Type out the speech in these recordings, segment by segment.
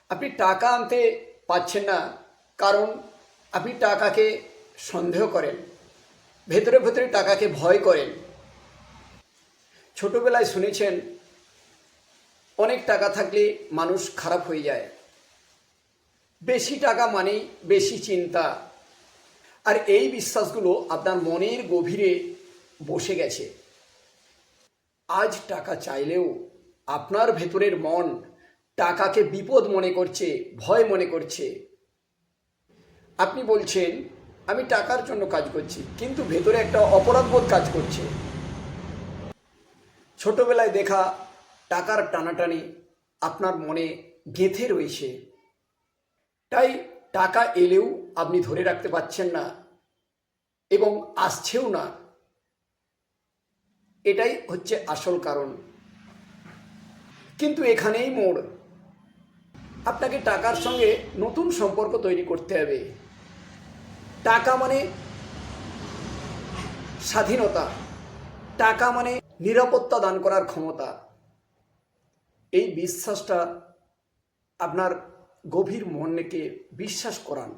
আপনি টাকা আনতে পারছেন না, কারণ আপনি টাকাকে সন্দেহ করেন, ভেতরে ভেতরে টাকাকে ভয় করেন। ছোটবেলায় শুনেছেন অনেক টাকা থাকলে মানুষ খারাপ হয়ে যায়, বেশি টাকা মানেই বেশি চিন্তা। আর এই বিশ্বাসগুলো আপনার মনের গভীরে বসে গেছে। আজ টাকা চাইলেও আপনার ভেতরের মন টাকাকে বিপদ মনে করছে, ভয় মনে করছে। আপনি বলছেন আমি টাকার জন্য কাজ করছি, কিন্তু ভেতরে একটা অপরাধবোধ কাজ করছে। ছোটবেলায় দেখা টাকার টানাটানি আপনার মনে গেঁথে রয়েছে, তাই টাকা এলেও আপনি ধরে রাখতে পারছেন না এবং আসছেও না। এটাই হচ্ছে আসল কারণ। কিন্তু এখানেই মোড়। আপনাকে টাকার সঙ্গে নতুন সম্পর্ক তৈরি করতে হবে। টাকা মানে স্বাধীনতা, টাকা মানে নিরাপত্তা দান করার ক্ষমতা। এই বিশ্বাসটা আপনার গভীর মনকে বিশ্বাস করান।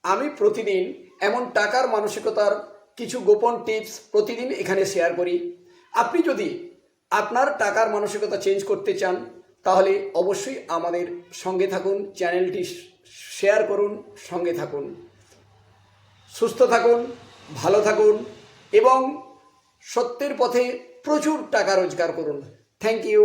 আমি প্রতিদিন এমন টাকার মানসিকতার কিছু গোপন টিপস প্রতিদিন এখানে শেয়ার করি। আপনি যদি আপনার টাকার মানসিকতা চেঞ্জ করতে চান, তাহলে অবশ্যই আমাদের সঙ্গে থাকুন, চ্যানেলটি শেয়ার করুন, সঙ্গে থাকুন। সুস্থ থাকুন, ভালো থাকুন এবং সত্যের পথে প্রচুর টাকা রোজগার করুন। Thank you.